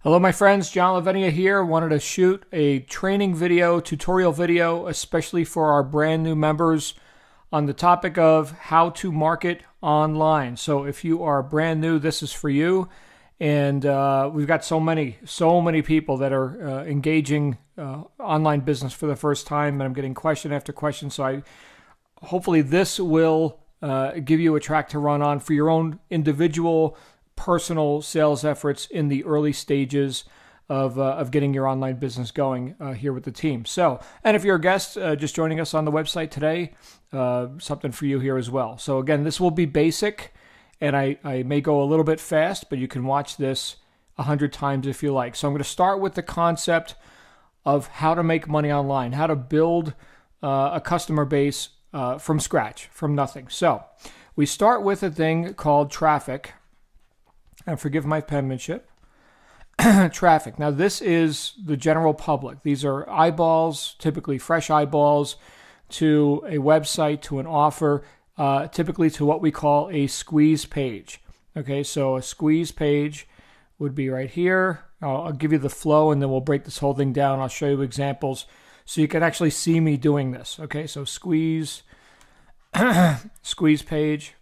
Hello my friends, John Lavenia here. Wanted to shoot a training video, tutorial video, especially for our brand new members on the topic of how to market online. So if you are brand new, this is for you. And we've got so many people that are engaging online business for the first time, and I'm getting question after question. So hopefully this will give you a track to run on for your own individual personal sales efforts in the early stages of getting your online business going here with the team. So, and if you're a guest just joining us on the website today, something for you here as well. So again, this will be basic, and I may go a little bit fast, but you can watch this 100 times if you like. So I'm going to start with the concept of how to make money online, how to build a customer base from scratch, from nothing. So we start with a thing called traffic. And forgive my penmanship, traffic. Now, this is the general public. These are eyeballs, typically fresh eyeballs, to a website, to an offer, typically to what we call a squeeze page. Okay, so a squeeze page would be right here. I'll give you the flow, and then we'll break this whole thing down. I'll show you examples so you can actually see me doing this. Okay, so squeeze page,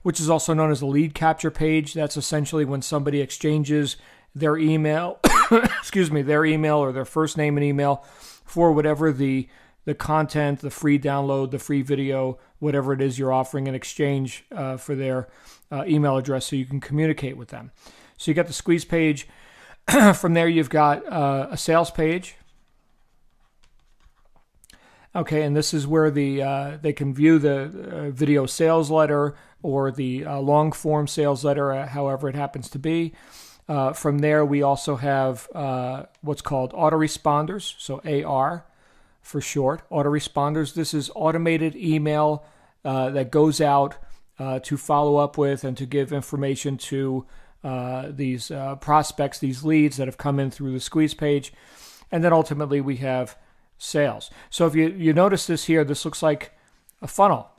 which is also known as a lead capture page. That's essentially when somebody exchanges their email, their email or their first name and email for whatever the content, the free download, the free video, whatever it is you're offering in exchange for their email address so you can communicate with them. So you got the squeeze page. From there, you've got a sales page. Okay, and this is where they can view the video sales letter or the long form sales letter, however it happens to be. From there, we also have what's called autoresponders, so AR for short. Autoresponders, this is automated email that goes out to follow up with and to give information to these prospects, these leads that have come in through the squeeze page. And then ultimately we have sales. So if you notice this here, this looks like a funnel.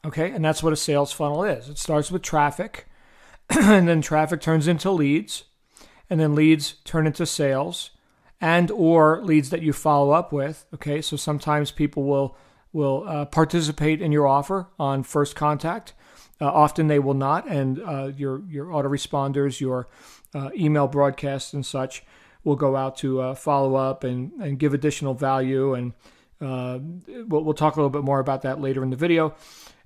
Okay, and that's what a sales funnel is. It starts with traffic, and then traffic turns into leads, and then leads turn into sales, and or leads that you follow up with. Okay, so sometimes people will participate in your offer on first contact. Often they will not, and your autoresponders, your email broadcasts and such will go out to follow up and give additional value, and we'll talk a little bit more about that later in the video.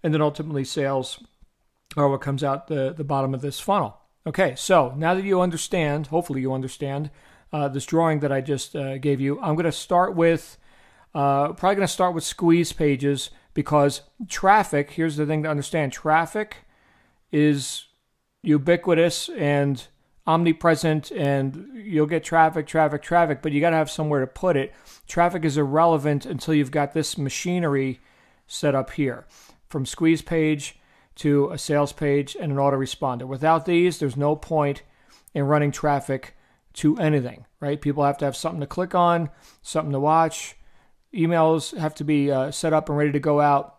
And then ultimately sales are what comes out the bottom of this funnel. Okay, so now that you understand, hopefully you understand this drawing that I just gave you, I'm going to start with, probably going to start with squeeze pages, because traffic, here's the thing to understand, traffic is ubiquitous and omnipresent, and you'll get traffic, but you got to have somewhere to put it. Traffic is irrelevant until you've got this machinery set up here, from squeeze page to a sales page and an autoresponder. Without these, there's no point in running traffic to anything, right? People have to have something to click on, something to watch. Emails have to be set up and ready to go out.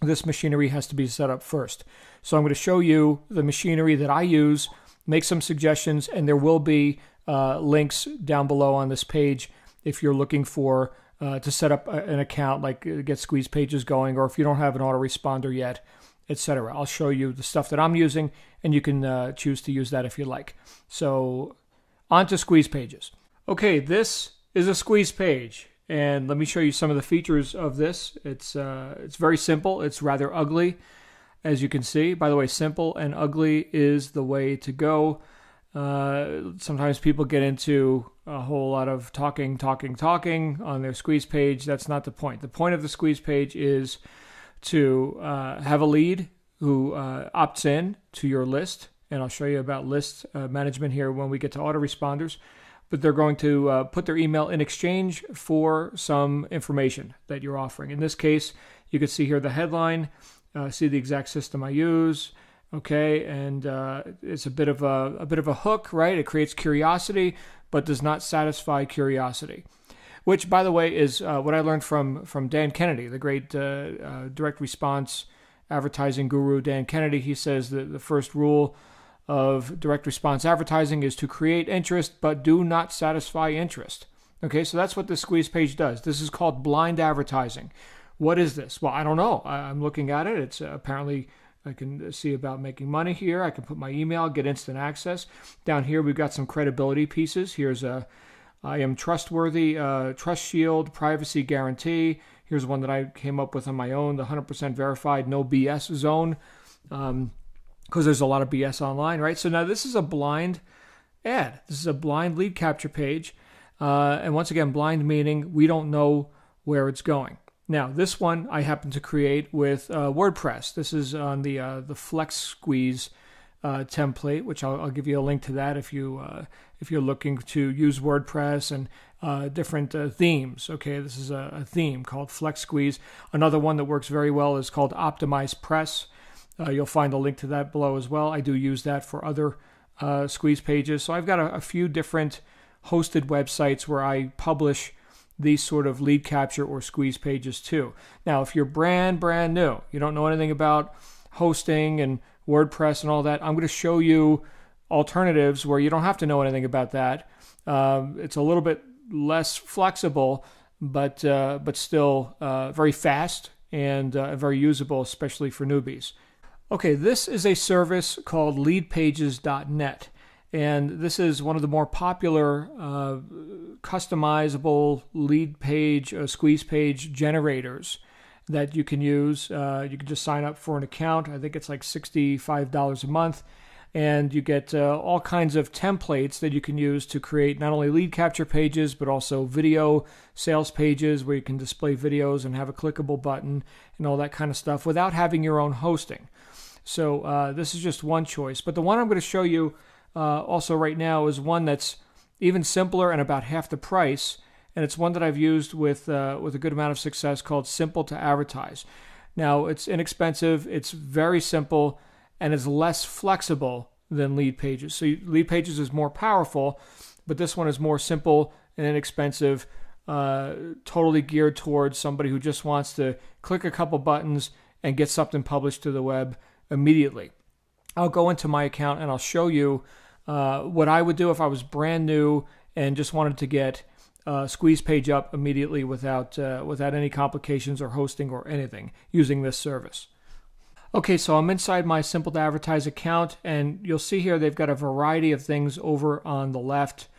This machinery has to be set up first. So I'm going to show you the machinery that I use, make some suggestions, and there will be links down below on this page if you're looking for to set up an account, like get squeeze pages going, or if you don't have an autoresponder yet, etc. I'll show you the stuff that I'm using, and you can choose to use that if you like. So on to squeeze pages. Okay, this is a squeeze page, and let me show you some of the features of this. It's very simple. It's rather ugly, as you can see. By the way, simple and ugly is the way to go. Sometimes people get into a whole lot of talking on their squeeze page. That's not the point. The point of the squeeze page is to have a lead who opts in to your list, and I'll show you about list management here when we get to autoresponders. But they're going to put their email in exchange for some information that you're offering. In this case, you can see here the headline, see the exact system I use. Okay, and it's a bit of a hook, right? It creates curiosity, but does not satisfy curiosity. Which, by the way, is what I learned from Dan Kennedy, the great direct response advertising guru Dan Kennedy. He says that the first rule of direct response advertising is to create interest but do not satisfy interest. Okay, so that's what the squeeze page does. This is called blind advertising. What is this? Well, I don't know. I'm looking at it. It's apparently, I can see about making money here. I can put my email, get instant access. Down here, we've got some credibility pieces. Here's I am trustworthy, trust shield, privacy guarantee. Here's one that I came up with on my own, the 100% verified, no BS zone, because there's a lot of BS online, right? So now this is a blind ad. This is a blind lead capture page. And once again, blind meaning we don't know where it's going. Now, this one I happen to create with WordPress. This is on the Flex Squeeze template, which I'll give you a link to that if you're looking to use WordPress and different themes. Okay, this is a theme called Flex Squeeze. Another one that works very well is called Optimize Press. You'll find a link to that below as well. I do use that for other squeeze pages. So I've got a few different hosted websites where I publish these sort of lead capture or squeeze pages too. Now, if you're brand new, you don't know anything about hosting and WordPress and all that, I'm going to show you alternatives where you don't have to know anything about that. It's a little bit less flexible, but still very fast and very usable, especially for newbies. Okay, this is a service called leadpages.net. And this is one of the more popular customizable lead page, squeeze page generators that you can use. You can just sign up for an account. I think it's like $65 a month. And you get all kinds of templates that you can use to create not only lead capture pages, but also video sales pages where you can display videos and have a clickable button and all that kind of stuff without having your own hosting. So this is just one choice. But the one I'm going to show you also right now is one that's even simpler and about half the price, and it's one that I've used with a good amount of success called Simple to Advertise. Now, it's inexpensive, it's very simple, and it's less flexible than Lead Pages. So Lead Pages is more powerful, but this one is more simple and inexpensive, totally geared towards somebody who just wants to click a couple buttons and get something published to the web immediately. I'll go into my account and I'll show you what I would do if I was brand new and just wanted to get a squeeze page up immediately without any complications or hosting or anything using this service. Okay, so I'm inside my Simple to Advertise account, and you'll see here they've got a variety of things over on the left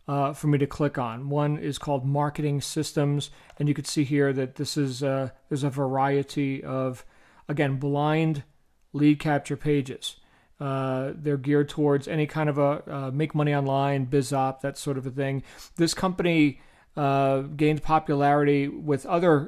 for me to click on. One is called Marketing Systems, and you can see here that this is there's a variety of, again, blind lead capture pages. They're geared towards any kind of a make money online, biz op, that sort of a thing. This company gained popularity with other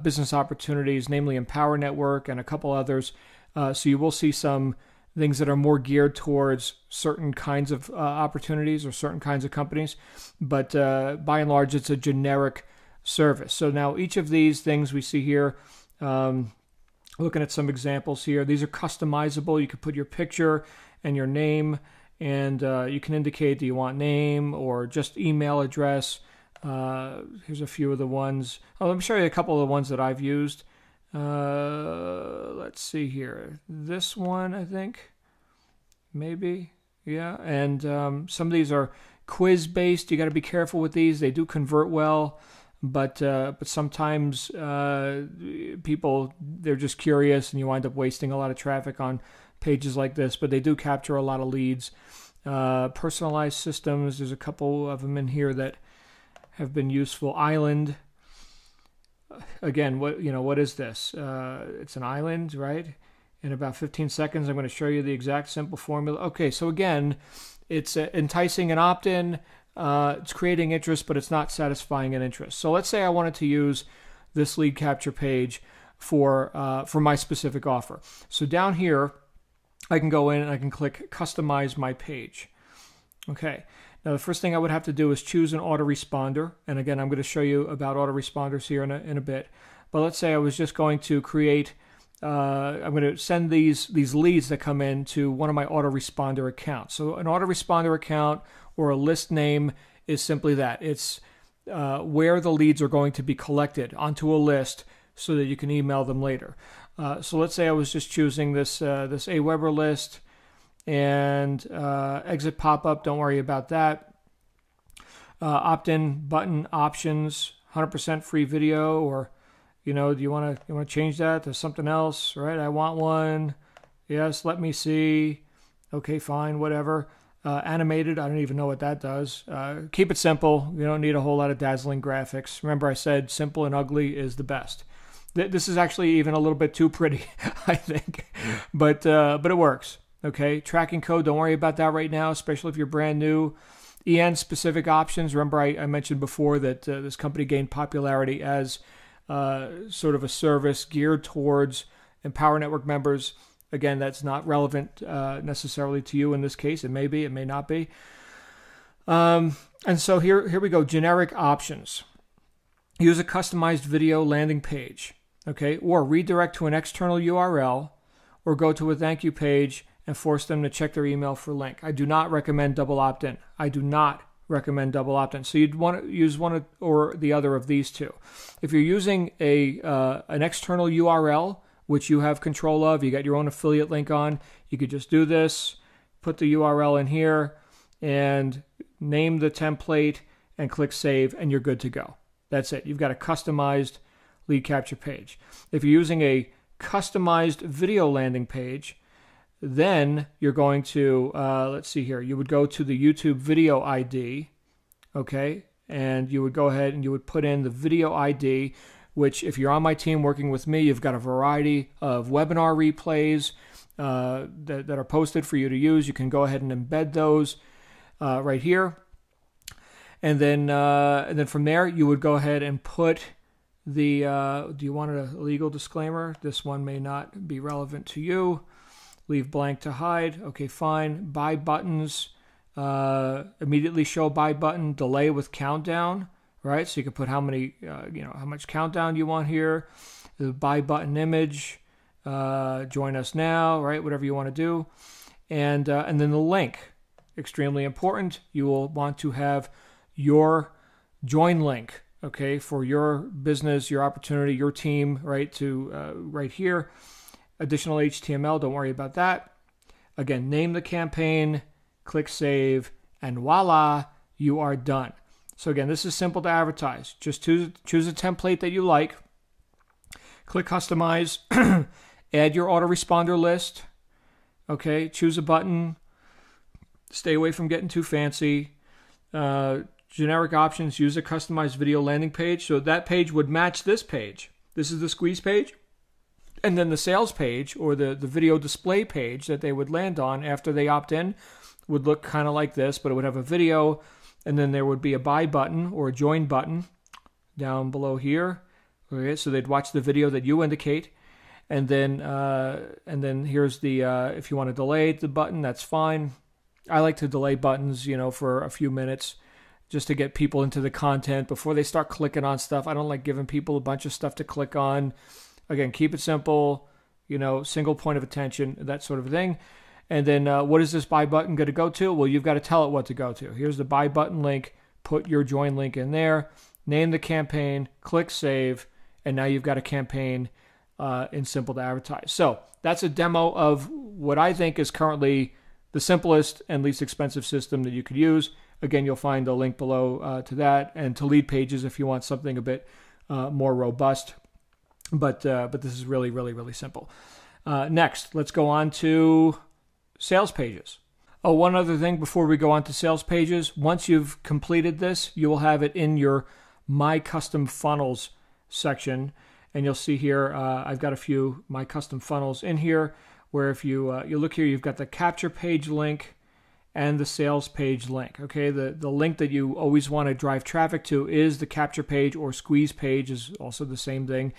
business opportunities, namely Empower Network and a couple others. So you will see some things that are more geared towards certain kinds of opportunities or certain kinds of companies. But by and large, it's a generic service. So now each of these things we see here, looking at some examples here. These are customizable. You can put your picture and your name, and you can indicate, do you want name or just email address. Here's a few of the ones. Let me show you a couple of the ones that I've used. Let's see here. This one, I think, maybe, yeah. And some of these are quiz-based. You got to be careful with these. They do convert well. But sometimes people, they're just curious and you wind up wasting a lot of traffic on pages like this, but they do capture a lot of leads. Personalized systems, there's a couple of them in here that have been useful. Island, again, what is this? It's an island, right? In about 15 seconds, I'm going to show you the exact simple formula. Okay, so again, it's enticing an opt-in. It's creating interest, but it's not satisfying an interest. So let's say I wanted to use this lead capture page for my specific offer. So down here, I can go in and I can click Customize My Page. Okay. Now the first thing I would have to do is choose an autoresponder. And again, I'm going to show you about autoresponders here in a bit. But let's say I was just going to create. I'm going to send these leads that come in to one of my autoresponder accounts. So an autoresponder account or a list name is simply that. It's where the leads are going to be collected onto a list so that you can email them later. So let's say I was just choosing this AWeber list, and exit pop-up, don't worry about that. Opt-in button options, 100% free video, or do you want to change that to something else, right? I want one. Yes, let me see. Okay, fine, whatever. Animated, I don't even know what that does. Keep it simple. You don't need a whole lot of dazzling graphics. Remember I said simple and ugly is the best. This is actually even a little bit too pretty, I think, but it works. Okay, tracking code, don't worry about that right now, especially if you're brand new. EN specific options. Remember I mentioned before that this company gained popularity as sort of a service geared towards Empower Network members. Again, that's not relevant necessarily to you in this case. It may be, it may not be. And so here we go. Generic options. Use a customized video landing page, okay, or redirect to an external URL, or go to a thank you page and force them to check their email for a link. I do not recommend double opt-in. I do not recommend double opt-in. So you'd want to use one or the other of these two. If you're using an external URL, which you have control of, you got your own affiliate link on, you could just do this, put the URL in here, and name the template, and click save, and you're good to go. That's it. You've got a customized lead capture page. If you're using a customized video landing page, then you're going to, let's see here, you would go to the YouTube video ID, okay, and you would go ahead and you would put in the video ID, which if you're on my team working with me, you've got a variety of webinar replays that are posted for you to use. You can go ahead and embed those right here. And then from there, you would go ahead and put the, do you want a legal disclaimer? This one may not be relevant to you. Leave blank to hide. Okay, fine. Buy buttons. Immediately show buy button. Delay with countdown. Right, so you can put how many, how much countdown you want here. The buy button image. Join us now. Right, whatever you want to do, and then the link. Extremely important. You will want to have your join link. Okay, for your business, your opportunity, your team. Right to right here. Additional HTML. Don't worry about that. Again, name the campaign. Click save, and voila, you are done. So again, this is simple to advertise. Just choose a template that you like. Click customize. Add your autoresponder list. Okay, choose a button. Stay away from getting too fancy. Generic options, use a customized video landing page. So that page would match this page. This is the squeeze page. And then the sales page or the video display page that they would land on after they opt in would look kind of like this, but it would have a video. And then there would be a buy button or a join button down below here. Okay, so they'd watch the video that you indicate. And then here's the, if you want to delay the button, that's fine. I like to delay buttons, for a few minutes just to get people into the content before they start clicking on stuff. I don't like giving people a bunch of stuff to click on. Again, keep it simple, single point of attention, that sort of thing. And then what is this buy button going to go to? Well, you've got to tell it what to go to. Here's the buy button link. Put your join link in there. Name the campaign. Click save. And now you've got a campaign in simple to advertise. So that's a demo of what I think is currently the simplest and least expensive system that you could use. Again, you'll find a link below to that and to lead pages if you want something a bit more robust. But this is really, really, really simple. Next, let's go on to sales pages. Oh, one other thing before we go on to sales pages. Once you've completed this, you will have it in your My Custom Funnels section. And you'll see here, I've got a few My Custom Funnels in here, where if you look here, you've got the capture page link and the sales page link. Okay, the link that you always want to drive traffic to is the capture page, or squeeze page is also the same thing.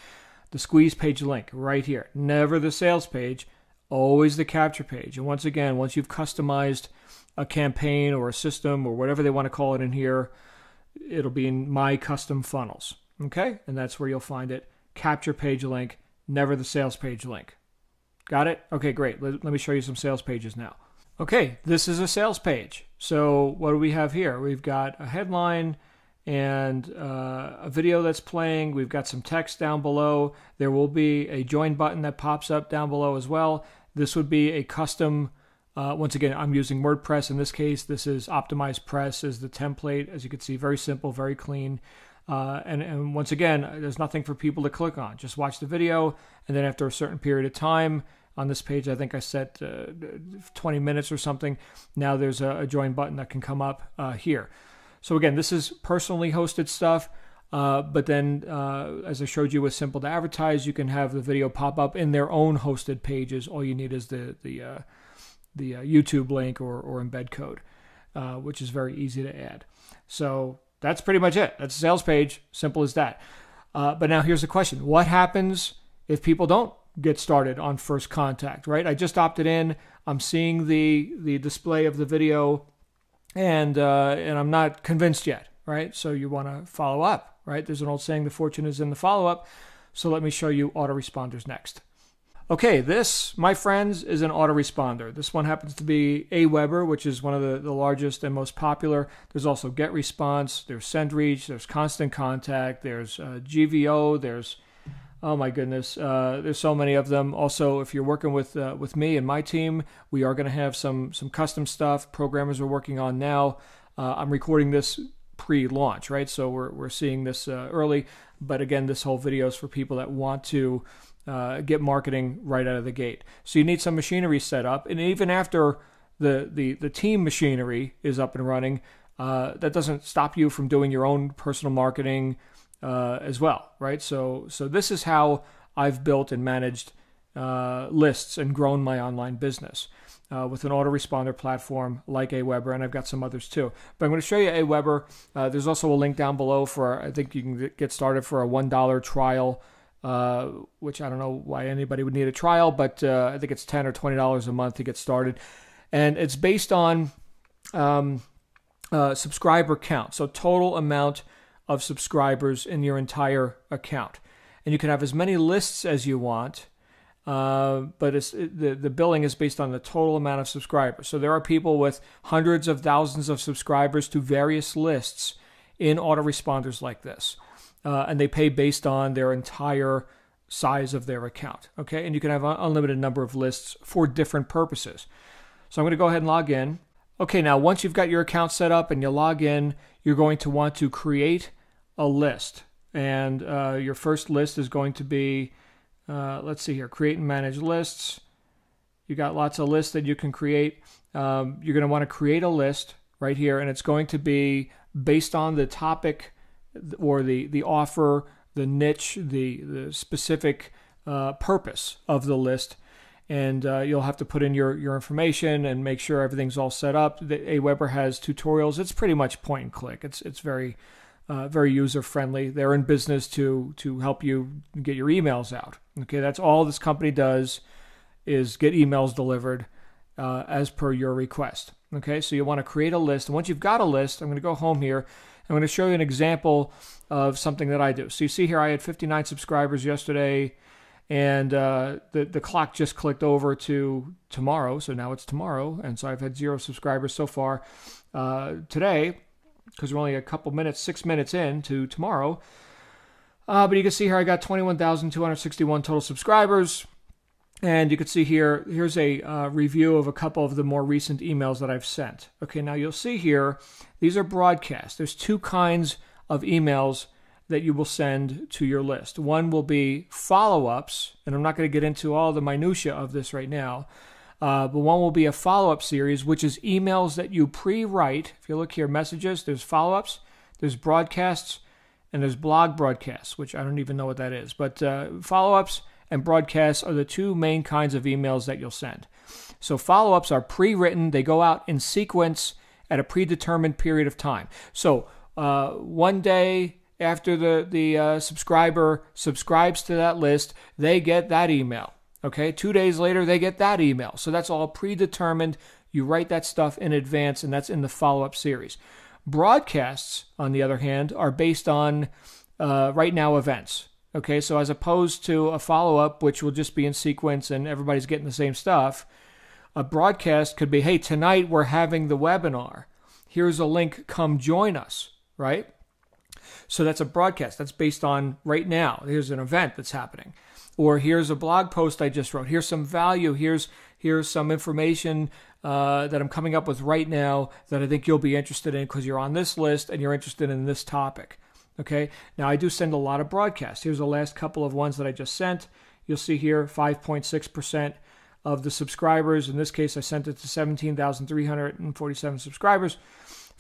The squeeze page link right here. Never the sales page. Always the capture page. And once again, once you've customized a campaign or a system or whatever they want to call it in here, it'll be in My Custom Funnels. Okay? And that's where you'll find it. Capture page link, never the sales page link. Got it? Okay, great. Let me show you some sales pages now. Okay, this is a sales page. So what do we have here? We've got a headline and a video that's playing. We've got some text down below. There will be a join button that pops up down below as well. This would be a custom Once again, I'm using WordPress in this case. This is Optimized Press as the template. As you can see, very simple, very clean. And once again, there's nothing for people to click on. Just watch the video, and then after a certain period of time, on this page, I think I set 20 minutes or something. Now there's a join button that can come up here. So again, this is personally hosted stuff. But then, as I showed you with Simple to Advertise, you can have the video pop up in their own hosted pages. All you need is the YouTube link or embed code, which is very easy to add. So that's pretty much it. That's a sales page. Simple as that. But now here's the question. What happens if people don't get started on first contact, right? I just opted in. I'm seeing the display of the video, and I'm not convinced yet, right? So you want to follow up, right? There's an old saying, the fortune is in the follow-up. So let me show you autoresponders next. Okay, this, my friends, is an autoresponder. This one happens to be Aweber, which is one of the largest and most popular. There's also GetResponse, there's SendReach, there's Constant Contact, there's GVO, there's, oh my goodness, there's so many of them. Also, if you're working with me and my team, we are going to have some custom stuff. Programmers are working on now. I'm recording this pre-launch, right? So we're seeing this early. But again, this whole video is for people that want to get marketing right out of the gate. So you need some machinery set up, and even after the team machinery is up and running, that doesn't stop you from doing your own personal marketing as well, right? So this is how I've built and managed lists and grown my online business with an autoresponder platform like Aweber, and I've got some others too. But I'm going to show you Aweber. There's also a link down below for, I think you can get started for a $1 trial, which I don't know why anybody would need a trial, but I think it's $10 or $20 a month to get started. And it's based on subscriber count, so total amount of subscribers in your entire account. And you can have as many lists as you want, but the billing is based on the total amount of subscribers. So there are people with hundreds of thousands of subscribers to various lists in autoresponders like this. And they pay based on their entire size of their account. Okay, and you can have an unlimited number of lists for different purposes. So I'm going to go ahead and log in. Okay, now once you've got your account set up and you log in, you're going to want to create a list. And your first list is going to be, let's see here, create and manage lists. You got lots of lists that you can create. You're going to want to create a list right here, and it's going to be based on the topic or the offer, the niche, the specific purpose of the list. And you'll have to put in your information and make sure everything's all set up. Aweber has tutorials. It's pretty much point and click. It's very user friendly. They're in business to help you get your emails out. Okay, that's all this company does, is get emails delivered as per your request. Okay, so you want to create a list. And once you've got a list, I'm going to go home here. I'm going to show you an example of something that I do. So you see here, I had 59 subscribers yesterday, and the clock just clicked over to tomorrow. So now it's tomorrow, and so I've had 0 subscribers so far today, because we're only a couple minutes, 6 minutes in to tomorrow. But you can see here, I got 21,261 total subscribers. And you can see here, here's a review of a couple of the more recent emails that I've sent. Okay, now you'll see here, these are broadcasts. There's 2 kinds of emails that you will send to your list. One will be follow-ups, and I'm not going to get into all the minutia of this right now, but one will be a follow-up series, which is emails that you pre-write. If you look here, messages, there's follow-ups, there's broadcasts, and there's blog broadcasts, which I don't even know what that is. But follow-ups and broadcasts are the 2 main kinds of emails that you'll send. So follow-ups are pre-written. They go out in sequence at a predetermined period of time. So one day after the subscriber subscribes to that list, they get that email. Okay, 2 days later, they get that email. So that's all predetermined. You write that stuff in advance, and that's in the follow-up series. Broadcasts, on the other hand, are based on right now events. Okay, so as opposed to a follow-up, which will just be in sequence and everybody's getting the same stuff, a broadcast could be, hey, tonight we're having the webinar. Here's a link, come join us, right? So that's a broadcast. That's based on right now. Here's an event that's happening. Or here's a blog post I just wrote. Here's some value. Here's some information that I'm coming up with right now that I think you'll be interested in because you're on this list and you're interested in this topic. Okay. Now I do send a lot of broadcasts. Here's the last couple of ones that I just sent. You'll see here 5.6% of the subscribers. In this case, I sent it to 17,347 subscribers.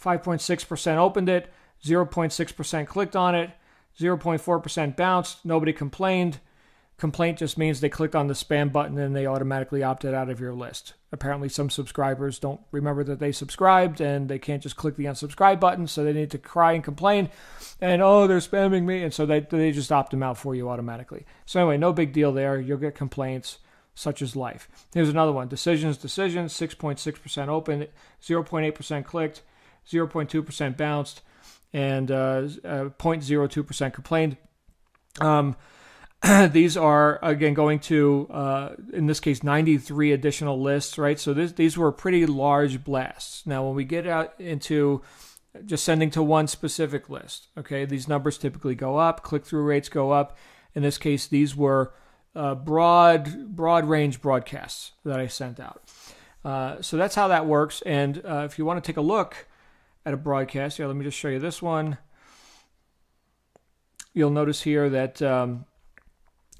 5.6% opened it. 0.6% clicked on it. 0.4% bounced. Nobody complained. Complaint just means they clicked on the spam button and they automatically opted out of your list. Apparently some subscribers don't remember that they subscribed and they can't just click the unsubscribe button, so they need to cry and complain and, oh, they're spamming me, and so they just opt them out for you automatically. So anyway, no big deal there. You'll get complaints. Such as life. Here's another one. Decisions, 6.6% open, 0.8% clicked, 0.2% bounced, and 0.02% complained. These are, again, going to, in this case, 93 additional lists, right? So these were pretty large blasts. Now, when we get out into just sending to one specific list, okay, these numbers typically go up, click-through rates go up. In this case, these were broad range broadcasts that I sent out. So that's how that works. And if you want to take a look at a broadcast, let me just show you this one. You'll notice here that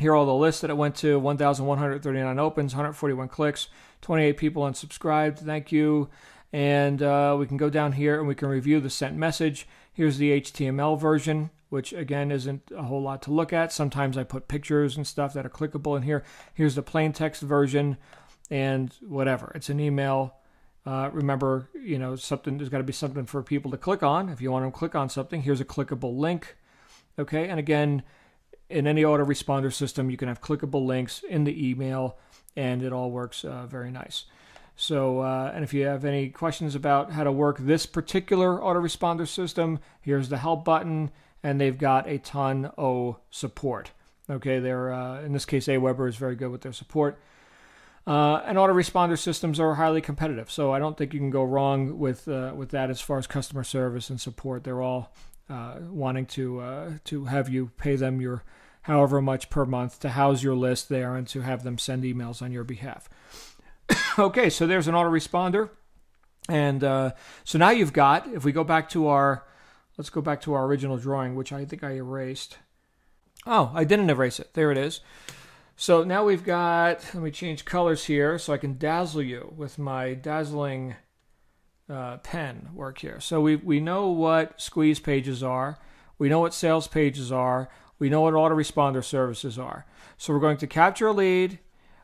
here are all the lists that it went to: 1,139 opens, 141 clicks, 28 people unsubscribed. Thank you. And we can go down here and we can review the sent message. Here's the HTML version, which again isn't a whole lot to look at. Sometimes I put pictures and stuff that are clickable in here. Here's the plain text version, and whatever. It's an email. Remember, something, there's got to be something for people to click on. If you want to click on something, here's a clickable link. Okay, and again, in any autoresponder system, you can have clickable links in the email, and it all works very nice. So, and if you have any questions about how to work this particular autoresponder system, here's the help button, and they've got a ton of support. Okay, they're in this case, Aweber is very good with their support. And autoresponder systems are highly competitive, so I don't think you can go wrong with that as far as customer service and support. They're all wanting to have you pay them your however much per month to house your list there and to have them send emails on your behalf. Okay, so there's an autoresponder. And so now you've got, if we go back to let's go back to our original drawing, which I think I erased. Oh, I didn't erase it. There it is. So now we've got, let me change colors here so I can dazzle you with my dazzling pen work here. So we know what squeeze pages are. We know what sales pages are. We know what autoresponder services are. So we're going to capture a lead.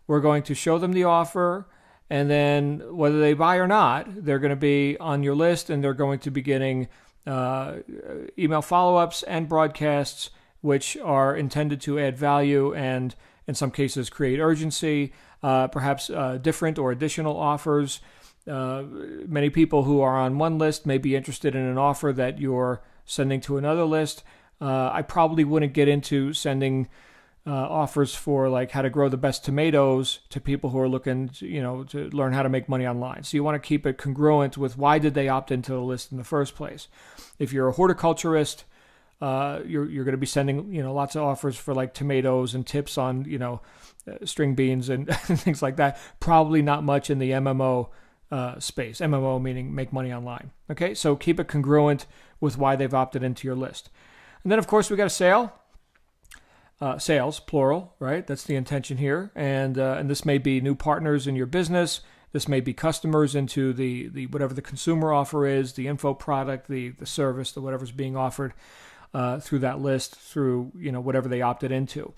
We're going to show them the offer. And then whether they buy or not, they're going to be on your list, and they're going to be getting email follow-ups and broadcasts, which are intended to add value and in some cases create urgency, perhaps different or additional offers. Many people who are on one list may be interested in an offer that you're sending to another list. I probably wouldn't get into sending offers for like how to grow the best tomatoes to people who are looking to learn how to make money online. So you want to keep it congruent with why did they opt into the list in the first place. If you're a horticulturist, you're going to be sending lots of offers for like tomatoes and tips on string beans and things like that. Probably not much in the MMO space. MMO meaning make money online. Okay, so keep it congruent with why they've opted into your list. And then of course we got a sale. Sales, plural, right? That's the intention here. And this may be new partners in your business. This may be customers into the whatever the consumer offer is, the info product, the service, the whatever's being offered through that list, through whatever they opted into.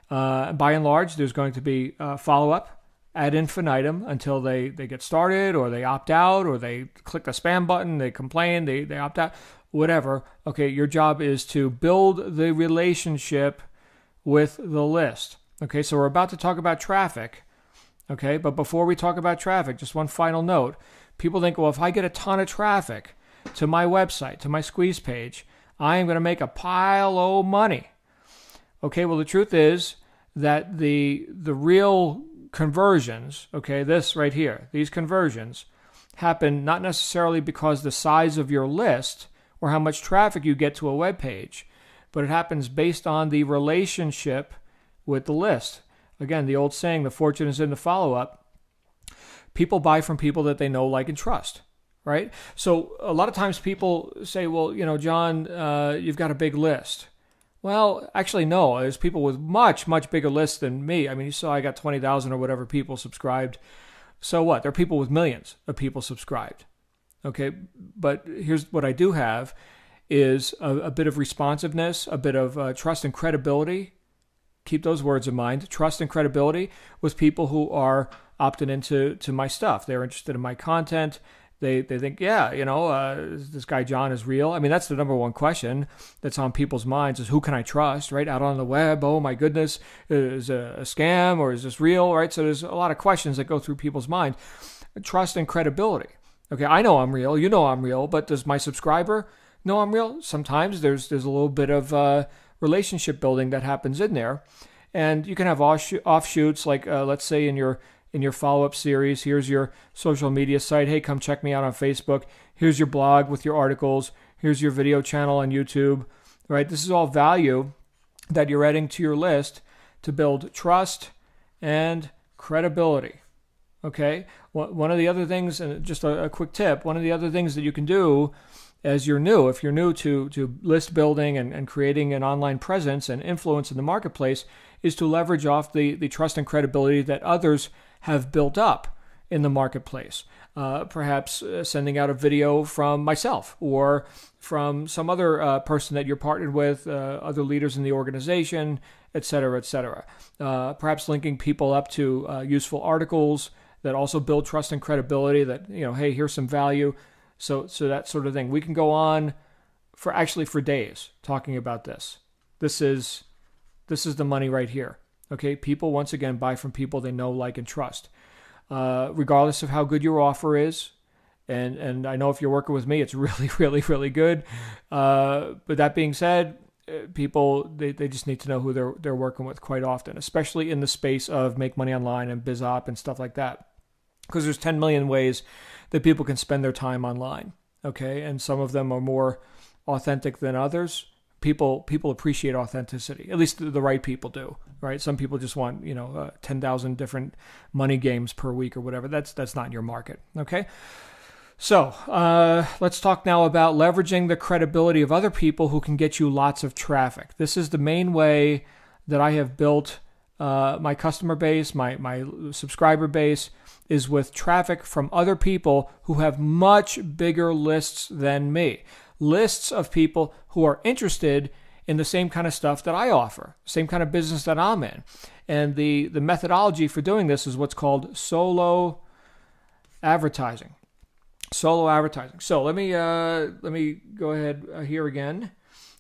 By and large, there's going to be follow-up ad infinitum until they get started, or they opt out, or they click the spam button, they complain, they opt out, whatever. Okay, your job is to build the relationship with the list. Okay, so we're about to talk about traffic. Okay, but before we talk about traffic, just one final note. People think, well, if I get a ton of traffic to my website, to my squeeze page, I am going to make a pile of money. Okay, well, the truth is that the real conversions, okay, this right here, these conversions happen not necessarily because the size of your list or how much traffic you get to a web page, but it happens based on the relationship with the list. Again, the old saying, the fortune is in the follow-up. People buy from people that they know, like, and trust, right? So a lot of times people say, well, John, you've got a big list. Well, actually, no. There's people with much, much bigger lists than me. I mean, you saw I got 20,000 or whatever people subscribed. So what? There are people with millions of people subscribed. Okay, but here's what I do have is a bit of responsiveness, a bit of trust and credibility. Keep those words in mind. Trust and credibility with people who are opted into my stuff. They're interested in my content. They think, this guy John is real. I mean, that's the number one question that's on people's minds is, who can I trust, right? Out on the web, oh my goodness, is it a scam or is this real, right? So there's a lot of questions that go through people's mind. Trust and credibility. Okay, I know I'm real, you know I'm real, but does my subscriber know I'm real? Sometimes there's a little bit of relationship building that happens in there. And you can have offshoots, like let's say in your follow-up series, here's your social media site. Hey, come check me out on Facebook. Here's your blog with your articles. Here's your video channel on YouTube, right? This is all value that you're adding to your list to build trust and credibility, okay? One of the other things, and just a quick tip, one of the other things that you can do as you're new, if you're new to list building and creating an online presence and influence in the marketplace, is to leverage off the trust and credibility that others have built up in the marketplace. Perhaps sending out a video from myself or from some other person that you're partnered with, other leaders in the organization, et cetera, et cetera. Perhaps linking people up to useful articles that also build trust and credibility that, hey, here's some value. So that sort of thing. We can go on for days talking about this. This is the money right here. Okay, people, once again, buy from people they know, like, and trust. Regardless of how good your offer is, and I know if you're working with me, it's really, really, really good. But that being said, people, they just need to know who they're working with quite often, especially in the space of make money online and biz op and stuff like that. Because there's 10 million ways that people can spend their time online, okay? And some of them are more authentic than others. People appreciate authenticity. At least the right people do, right? Some people just want 10,000 different money games per week or whatever. That's not your market, okay? So let's talk now about leveraging the credibility of other people who can get you lots of traffic. This is the main way that I have built my customer base, my subscriber base, is with traffic from other people who have much bigger lists than me. Lists of people who are interested in the same kind of stuff that I offer, same kind of business that I'm in. And the methodology for doing this is what's called solo advertising. Solo advertising. So let me go ahead here again,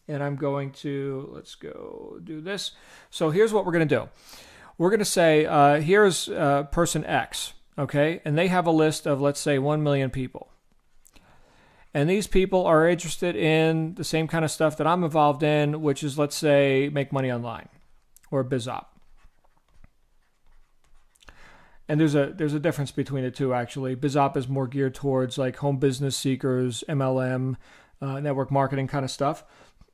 and I'm going to, let's go do this. So here's what we're going to do. We're going to say, here's person X, okay? And they have a list of, let's say, 1 million people. And these people are interested in the same kind of stuff that I'm involved in, which is, let's say, make money online or biz op. And there's a difference between the two, actually. Biz op is more geared towards like home business seekers, MLM, network marketing kind of stuff.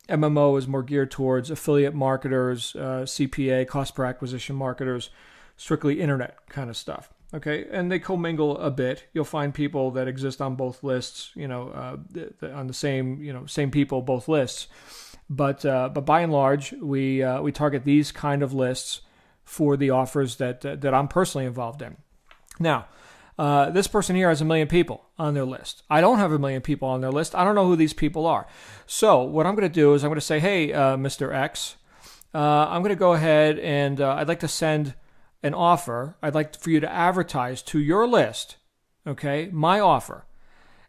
MMO is more geared towards affiliate marketers, CPA, cost per acquisition marketers, strictly internet kind of stuff. Okay, and they commingle a bit. You'll find people that exist on both lists, on the same people, both lists. But by and large, we target these kind of lists for the offers that I'm personally involved in. Now, this person here has 1 million people on their list. I don't have 1 million people on their list. I don't know who these people are. So what I'm going to do is I'm going to say, hey, Mr. X, I'm going to go ahead and I'd like to send an offer. I'd like for you to advertise to your list, okay, my offer.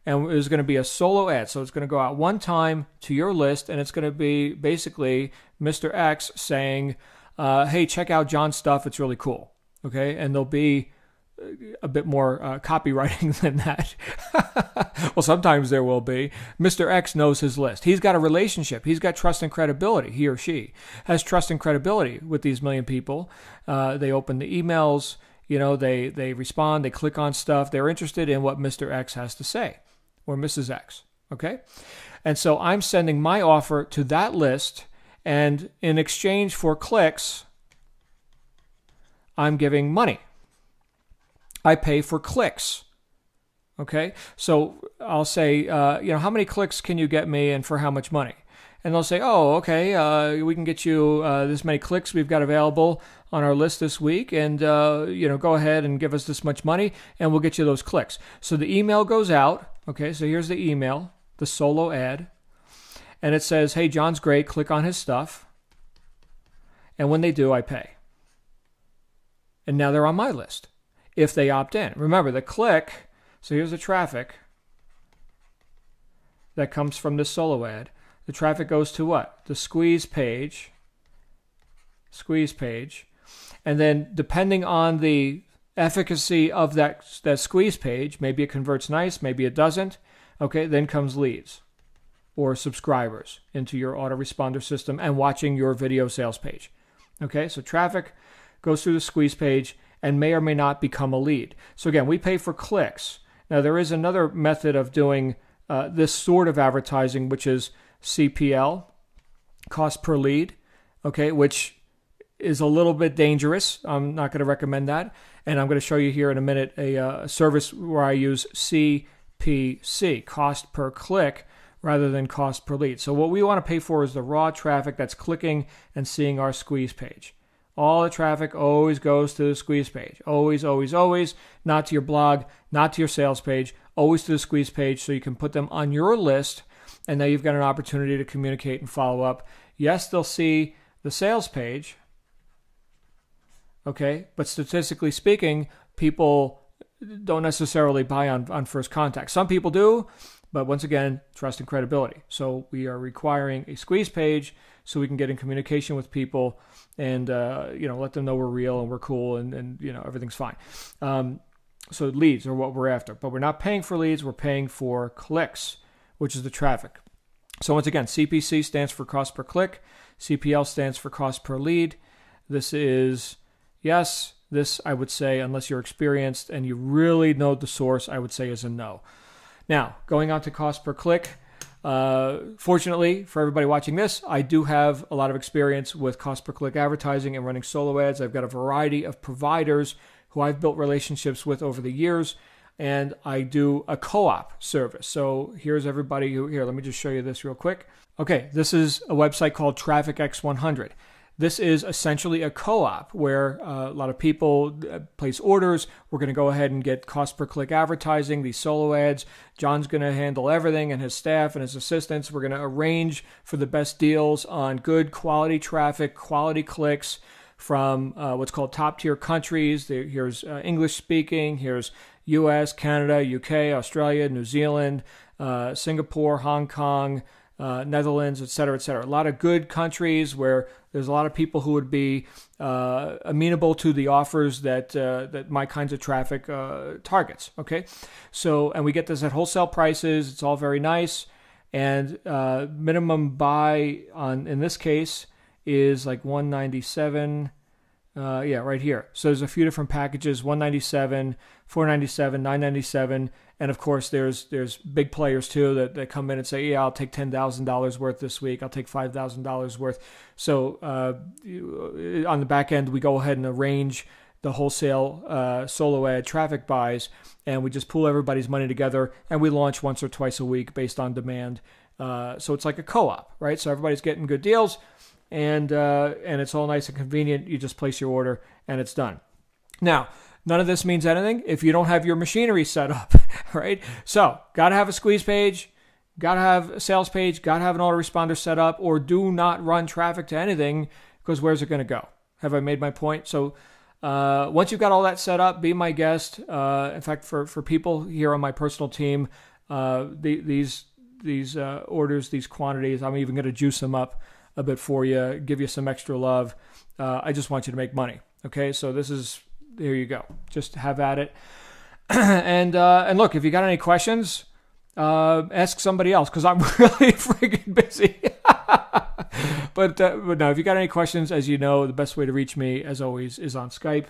And it's going to be a solo ad. So it's going to go out one time to your list, and it's going to be basically Mr. X saying, hey, check out John's stuff. It's really cool, okay? And there'll be a bit more copywriting than that. Well, sometimes there will be. Mr. X knows his list. He's got a relationship. He's got trust and credibility. He or she has trust and credibility with these 1 million people. They open the emails, they respond, they click on stuff. They're interested in what Mr. X has to say, or Mrs. X, okay? And so I'm sending my offer to that list, and in exchange for clicks, I'm giving money. I pay for clicks. Okay, so I'll say, how many clicks can you get me and for how much money? And they'll say, oh, okay, we can get you this many clicks we've got available on our list this week, and go ahead and give us this much money, and we'll get you those clicks. So the email goes out. Okay, so here's the email, the solo ad, and it says, hey, John's great, click on his stuff. And when they do, I pay. And now they're on my list if they opt in. Remember, the click, so here's the traffic that comes from this solo ad. The traffic goes to what? The squeeze page. And then depending on the efficacy of that squeeze page, maybe it converts nice, maybe it doesn't. Okay, then comes leads or subscribers into your autoresponder system and watching your video sales page. Okay, so traffic goes through the squeeze page and may or may not become a lead. So again, we pay for clicks. Now there is another method of doing this sort of advertising, which is CPL, cost per lead, okay, which is a little bit dangerous. I'm not going to recommend that. And I'm going to show you here in a minute a service where I use CPC, cost per click, rather than cost per lead. So what we want to pay for is the raw traffic that's clicking and seeing our squeeze page. All the traffic always goes to the squeeze page. Always, always, always. Not to your blog, not to your sales page, always to the squeeze page so you can put them on your list, and now you've got an opportunity to communicate and follow up. Yes, they'll see the sales page, okay, but statistically speaking, people don't necessarily buy on first contact. Some people do, but once again, trust and credibility. So we are requiring a squeeze page so we can get in communication with people and let them know we're real and we're cool and everything's fine. So leads are what we're after, but we're not paying for leads. We're paying for clicks, which is the traffic. So once again, CPC stands for cost per click. CPL stands for cost per lead. This is, yes, this I would say, unless you're experienced and you really know the source, I would say is a no. Now, going on to cost per click. Fortunately for everybody watching this, I do have a lot of experience with cost per click advertising and running solo ads. I've got a variety of providers who I've built relationships with over the years, and I do a co-op service. So here's everybody here. Let me just show you this real quick. Okay, this is a website called Traffic X100. This is essentially a co-op where a lot of people place orders. We're going to go ahead and get cost per click advertising, these solo ads. John's going to handle everything, and his staff and his assistants. We're going to arrange for the best deals on good quality traffic, quality clicks from what's called top tier countries. Here's English speaking. Here's US, Canada, UK, Australia, New Zealand, Singapore, Hong Kong, Netherlands, et cetera, et cetera. A lot of good countries where there's a lot of people who would be amenable to the offers that my kinds of traffic targets. Okay, so and we get this at wholesale prices. It's all very nice, and minimum buy on in this case is like $197. Right here. So there's a few different packages: $197, $497, $997, and of course there's big players too that come in and say, yeah, I'll take $10,000 worth this week. I'll take $5,000 worth. So on the back end, we go ahead and arrange the wholesale solo ad traffic buys, and we just pool everybody's money together, and we launch once or twice a week based on demand. So it's like a co-op, right? So everybody's getting good deals. And it's all nice and convenient. You just place your order and it's done. Now, none of this means anything if you don't have your machinery set up, right? So, got to have a squeeze page, got to have a sales page, got to have an autoresponder set up, or do not run traffic to anything because where's it going to go? Have I made my point? So, once you've got all that set up, be my guest. In fact, for people here on my personal team, these orders, these quantities, I'm even going to juice them up a bit for you, give you some extra love. I just want you to make money. Okay, so there you go. Just have at it. and look, if you got any questions, ask somebody else because I'm really freaking busy. but no, if you got any questions, as you know, the best way to reach me, as always, is on Skype.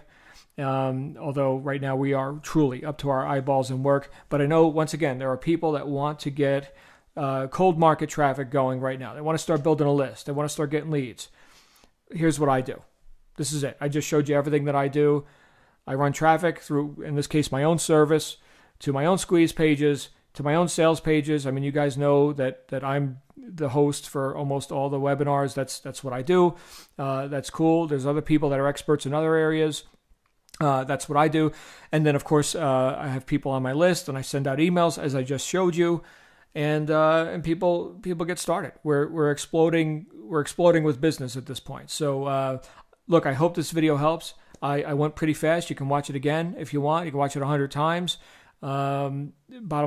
Although right now we are truly up to our eyeballs in work. But I know, once again, there are people that want to get cold market traffic going right now. They want to start building a list. They want to start getting leads. Here's what I do. This is it. I just showed you everything that I do. I run traffic through, in this case, my own service, to my own squeeze pages, to my own sales pages. I mean, you guys know that I'm the host for almost all the webinars. That's what I do. That's cool. There's other people that are experts in other areas. That's what I do. And then, of course, I have people on my list, and I send out emails, as I just showed you, and people get started. We're exploding with business at this point. So, look, I hope this video helps. I went pretty fast. You can watch it again if you want. You can watch it 100 times. Bottom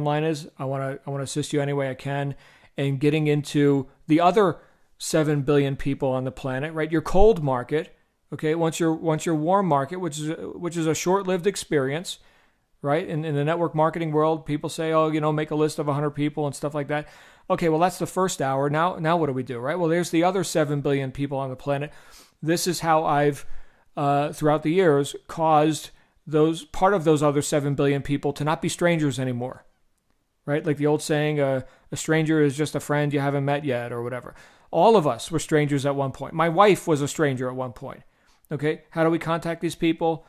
line is, I want to assist you any way I can in getting into the other 7 billion people on the planet, right? Your cold market, okay? Once your warm market, which is a short-lived experience, right? In the network marketing world, people say, oh, make a list of 100 people and stuff like that. Okay, well, that's the first hour. Now what do we do, right? Well, there's the other 7 billion people on the planet. This is how I've, throughout the years, caused part of those other 7 billion people to not be strangers anymore, right? Like the old saying, a stranger is just a friend you haven't met yet, or whatever. All of us were strangers at one point. My wife was a stranger at one point. Okay, how do we contact these people?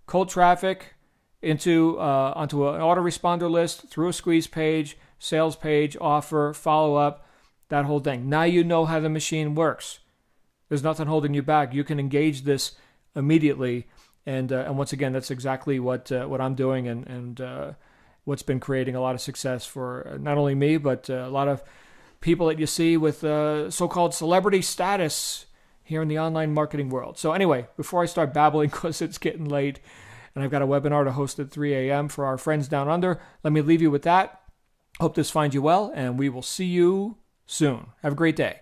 Cold traffic onto an autoresponder list, through a squeeze page, sales page, offer, follow up, that whole thing. Now you know how the machine works. There's nothing holding you back. You can engage this immediately. And once again, that's exactly what I'm doing, and what's been creating a lot of success for not only me, but a lot of people that you see with so-called celebrity status here in the online marketing world. So anyway, before I start babbling, because it's getting late, and I've got a webinar to host at 3 a.m. for our friends down under, let me leave you with that. Hope this finds you well, and we will see you soon. Have a great day.